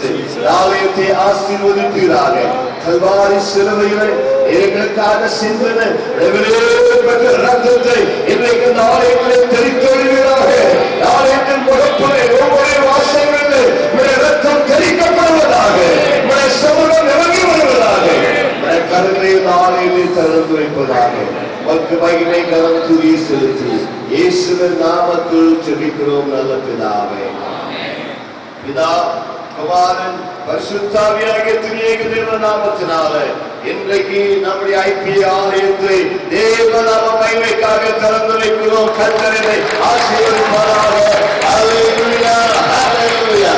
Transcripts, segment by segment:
கொடுத்து ஆலயத்தை ஆசீர்வதிப்பீராக. கல்வாரி சிலுவையிலே எங்களுக்காக சிந்தின ரத்தத்தை இன்றைக்கு இந்த ஆலயத்திலே தெரிவித்தொழிவீராக. ஆலயத்தின் முகப்பிலே ஒவ்வொரு வாசல்களில் ரத்தம் தெரிவிக்கப்படுவதாக. சமூகம் இறங்கி வருவதாக. கருணை ஆலயத்தை திறந்து வைப்பதாக. மக்கு மகிமை கரம் துதி செலுத்தி இயேசுவின் நாமத்தில் ஜெபிக்கிறோம் நல்ல பிதாவே. பிதா குமாரன் பரிசுத்தாவியாகிய திரியேக தேவ நாமத்தினாலே இன்றைக்கு நம்முடைய ஐபிஏ ஆலயத்தை தேவநாம மகிமைக்காக திறந்து வைக்கிறோம். கர்த்தரை ஆசீர்வதிப்பாராக. ஹல்லேலூயா, ஹல்லேலூயா.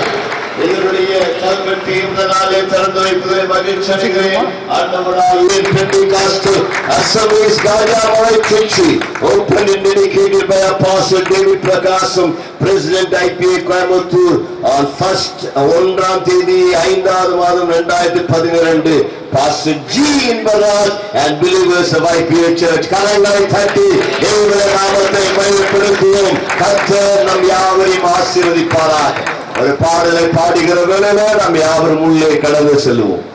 இதனுடைய கல்வெட்டு இந்த நாளை திறந்து வைப்பதை மகிழ்ச்சி அடைகிறேன். ஆண்டவராகிய பெந்தெகோஸ்தே Assemblies Gajamai Church opened and dedicated by Apostle David Prakasam, President IPA Coimbatore on 1ஆம் தேதி 5ஆவது மாதம் 2012. Pastor G. Inbaraj and believers of IPA Church. கரங்களை தட்டி தேவனுடைய நாமத்தை மகிமைப்படுத்துவோம். கர்த்தர் நம் யாவரையும் ஆசீர்வதிப்பாராக. ஒரு பாடலை பாடுகிற வேளையிலே நாம் யாவரும் உள்ளே கடந்து செல்வோம்.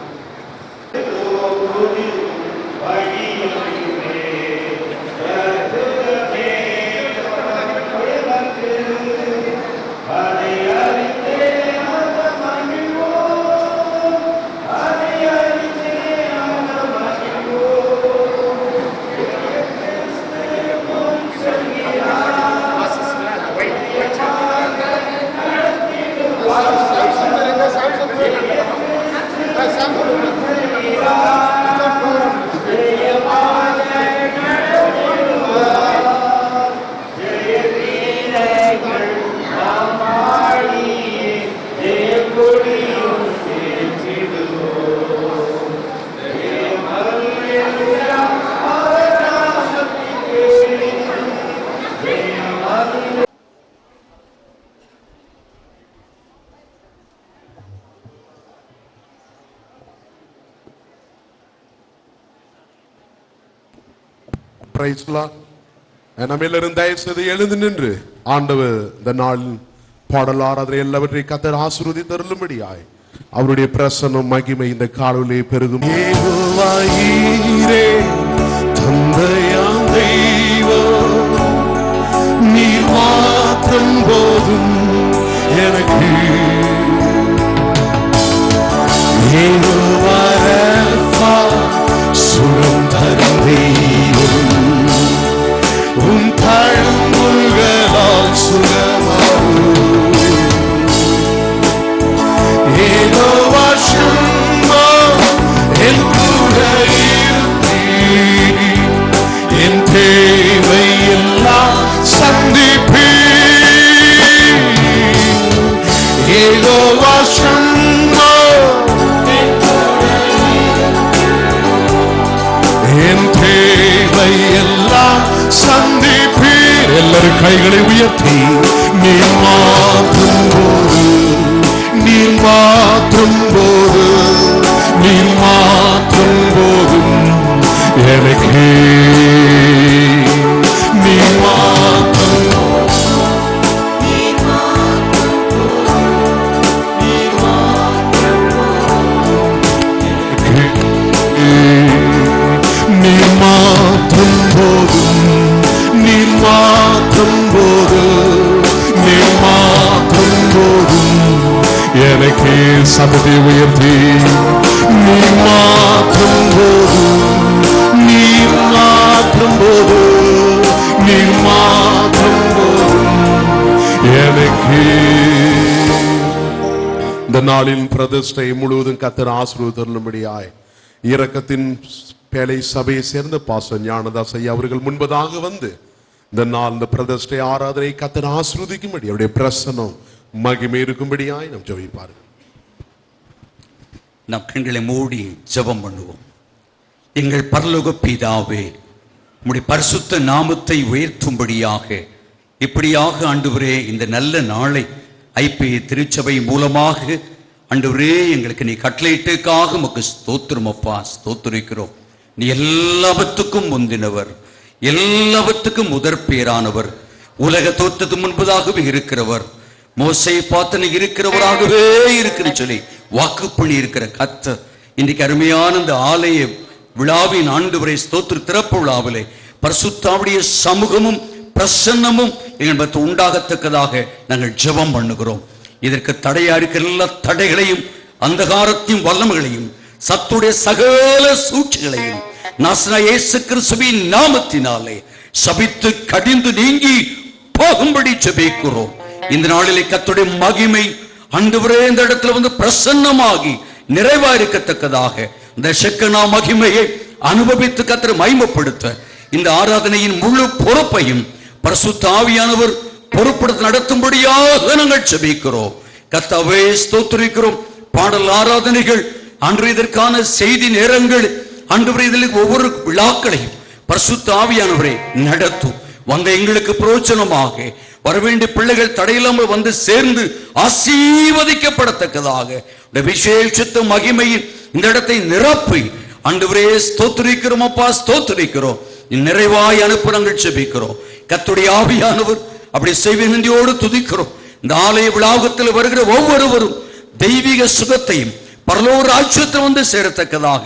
நம்மிலிருந்து தயவு செய்து எழுந்து நின்று ஆண்டவர் இந்த நாள் பாடலார் அதை எல்லாவற்றையும் கர்த்தர் ஆசீர்வதித்து அருளும்படியாய் அவருடைய பிரசன்னம் மகிமை இந்த காலையிலே பெருகும். தந்தையாம் தெய்வம் நீ மாற்றம் போதும் எனக்கு சுகம் தரும் தெய்வம் உன் தழும்புகளால் சுகமாகும். ஏதோ வருஷமா என் கூட இருப்பீர், என் தேவை எல்லாம் சந்திப்பீர். ஏதோ வருஷமா என் தேவை எல்லாம் சந்திப்பீர். எல்லாரும் கைகளை உயர்த்தி நீ மாற்றும் போது, நீ மாற்றும் போது, நீ மாற்றும் போதும் எனக்கு நீ மாற்றும் நீ மாற்றும் போதும், நீ மாற்றும் போது, நீ மாற்றும் போதும் எனக்கு சபதி உயர்த்தி நீ மாற்றும் போது, நீ மாற்றும் போது, நீ மாற்றும் போதும் எனக்கு. இந்த நாளின் பிரதிஷ்டை முழுவதும் கர்த்தர் ஆசீர்வதித்தருளும்படியாய் இரக்கத்தின் பேழை சபையை சேர்ந்த பாஸ்டர் ஞானதாஸ் ஐயா அவர்கள் முன்பதாக வந்து இந்த நாள் இந்த பிரதிஷ்டை ஆராதனை கர்த்தர் ஆசீர்வதிக்கும்படி அவருடைய பிரசன்னம் மகிமை இருக்கும்படியாய் நாம் ஜெபிப்பார்கள். நாம் கண்களை மூடி ஜெபம் பண்ணுவோம். எங்கள் பரலோக பிதாவே, உம்முடைய பரிசுத்த நாமத்தை உயர்த்தும்படியாக இப்படியாக ஆண்டவரே இந்த நல்ல நாளை ஐபிஏ திருச்சபை மூலமாக ஆண்டவரே எங்களுக்கு நீ கட்டளையிட்டதுக்காக உமக்கு ஸ்தோத்திரம் அப்பா, ஸ்தோத்திரிக்கிறோம். நீ எல்லாவற்றுக்கும் முந்தினவர், எல்லாவற்றுக்கும் முதற் பேரானவர், உலக தோற்றத்துக்கு முன்பதாகவே இருக்கிறவர், மோசையை பார்த்து இருக்கிறவராகவே இருக்கிற சொல்லி வாக்கு பண்ணி இருக்கிற கர்த்தர் இன்றைக்கு அருமையான இந்த ஆலய விழாவின் ஆண்டவரை ஸ்தோத்திர திறப்பு விழாவிலே பரிசுத்தாவுடைய சமூகமும் பிரசன்னமும் எங்கள் மத்தியில் உண்டாகத்தக்கதாக நாங்கள் ஜெபம் பண்ணுகிறோம். இதற்கு தடையா இருக்கிற எல்லா தடைகளையும் அந்தகாரத்தையும் வல்லமைகளையும் சத்துடைய சகல சூழ்ச்சிகளையும் நாசனாகிய இயேசு கிறிஸ்துவின் நாமத்தினாலே சபித்து கடிந்து நீங்கி போகும்படி ஜெபிக்கிறோம். இந்த நாளிலே கர்த்தருடைய மகிமை ஆண்டவரே இந்த இடத்துல வந்து பிரசன்னமாகி நிறைவா இருக்கத்தக்கதாக இந்த ஷெக்கனா மகிமையை அனுபவித்து கர்த்தரை மகிமைப்படுத்த இந்த ஆராதனையின் முழு பொறுப்பையும் பரிசுத்த ஆவியானவர் பொறுப்படுத்த நடத்தும்படியாக நாங்கள் ஜெபிக்கிறோம். கர்த்தாவே ஸ்தோத்திரிக்கிறோம். பாடல் ஆராதனைகள் அன்று இதற்கான செய்தி நேரங்கள் அன்று இதில் ஒவ்வொரு விழாக்களையும் பரிசுத்த ஆவியானவரை நடத்தும். வந்த எங்களுக்கு பிரயோஜனமாக வரவேண்டிய பிள்ளைகள் தடையில்லாமல் வந்து சேர்ந்து ஆசீர்வதிக்கப்படத்தக்கதாக விசேஷித்த மகிமையின் இந்த இடத்தை நிரப்பி ஆண்டவரே ஸ்தோத்திரிக்கிறோம். அப்பா ஸ்தோத்திரிக்கிறோம். நிறைவாய் அனுப்ப நாங்கள் ஜெபிக்கிறோம். கர்த்தருடைய ஆவியானவர் அப்படி செய்வனோடு துதிக்கிறோம். இந்த ஆலய விழாவத்தில் வருகிற ஒவ்வொருவரும் தெய்வீக சுகத்தையும் பரலோக ராஜ்யத்தில் வந்து சேரத்தக்கதாக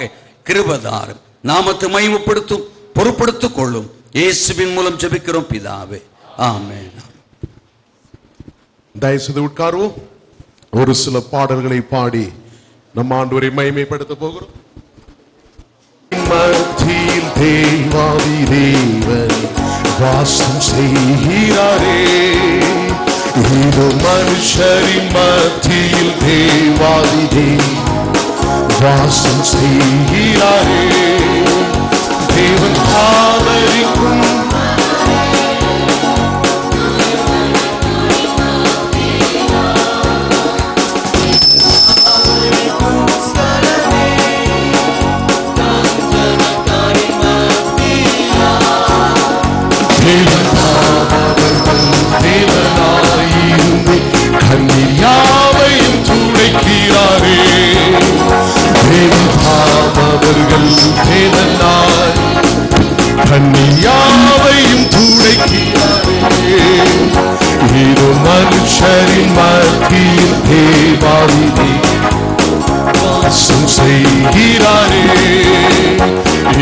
கிருபைதாரும் நாமத்தை மகிமைப்படுத்தும் பொறுப்படுத்திக் கொள்ளும். இயேசுவின் மூலம் ஜெபிக்கிறோம் பிதாவே, ஆமென். தயவு செய்து உட்காருவோம். ஒரு சில பாடல்களை பாடி நம் ஆண்டவரை மகிமைப்படுத்த போகிறோம். மத்தியில் தேவாதி தேவன் வாசம் செய்கிறாரே, இது மனுஷரின் மத்தியில் தேவாதி தேவன் வாசம் செய்கிறாரே. தேவன் ஆதரிக்கும் தேவனாயிருந்து கண்ணீர் யாவையும் துடைக்கிறாரே. தேவர்கள் தேவனாய் கண்ணீர் யாவையும் துடைக்கிறாரே. இது மனுஷரின் மத்தியில் தேவாதி வாசம் செய்கிறாரே.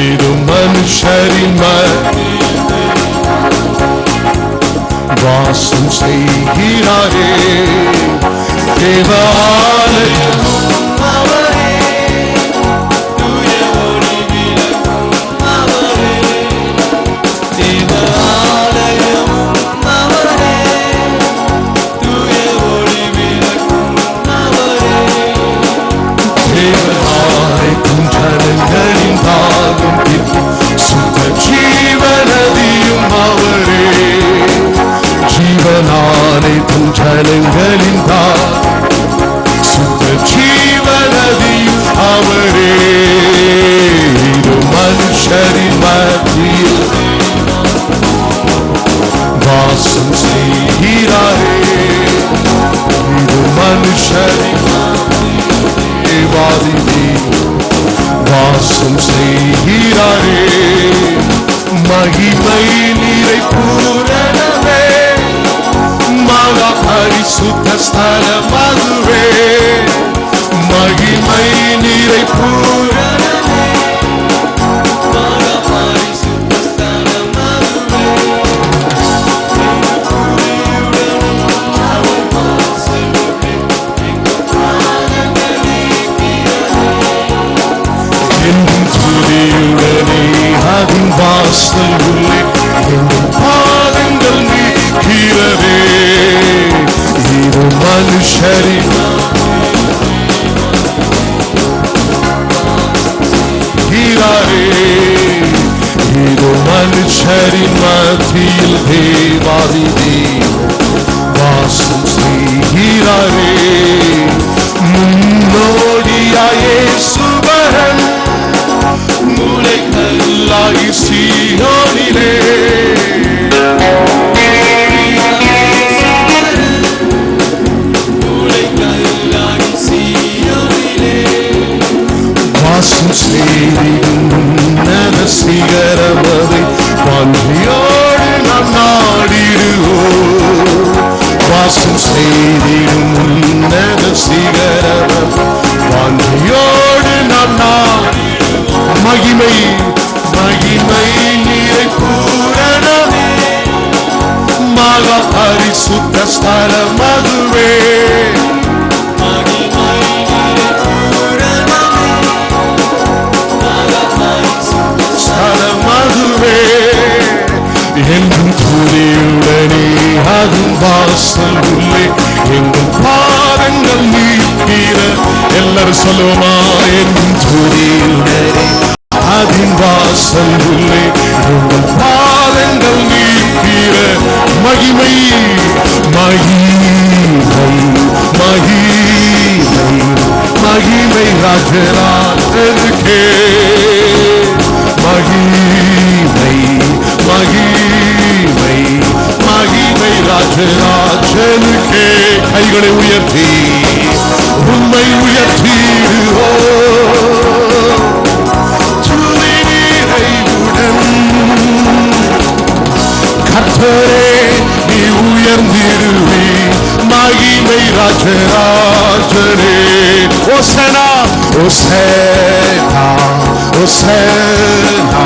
இது மனுஷரின் மத்தியில் வாசம் செய்கிறாரே. தேவாலயம் அவரே, தூய ஒளி விளக்கும் அவரே. தேவாலயம் அவரே, தூய ஒளி விளக்கும் அவரே. தேவாலயம் ஜனங்களின் தாகம் தீர்க்கும் சுத்த ஜீவநதியும் அவரே. ஜீவனானை ஜனங்களின் சுத்த ஜீவநதி அவரே. இது மனுஷரின் மத்தியில் வாசம் செய்கிறாரே. இது மனுஷரின் தேவாதி வாசம் செய்கிறாரே. மகிமை நீரை பூரணமே, மகா பரிசுத்த ஸ்தலம் அதுவே. மகிமை நீரை பூரணமே, மகா பரிசுத்த ஸ்தலம் அதுவே. என்றும் துதியுடனே அதின் வாசல் உள்ளே எங்கள் பாதங்கள் நீக்கிறதே. இது மனுஷரின் இது மனுஷரின் மத்தியில் தேவாதி வாசம் செய்கிறாரே. முன்னோடியாயே சுபரன் முளைக்கல்லாகி சீயோனிலே. வாசம் செய்திடும் உன்னத சிகரமதை பன்றியோடு நாம் நாடிடுவோம். வாசம் செய்திடும் உன்னத எல்லாரும் சொல்லுவோமா? என் துதியுடனே அதின் வாசல் உள்ளே உங்கள் பாதங்கள் நீக்கிற மகிமை மகிமை மகிமை மகிமை ராஜராஜனுக்கே மகிமை மகிமை மகிமை ராஜராஜனுக்கே. கைகளை உயர்த்தி உண்மை உயர்த்திடுவோ கர்த்தரே நீ உயர்ந்திடுவே மகிமை ராஜராஜனே. ஓசனா ஓசனா ஓசனா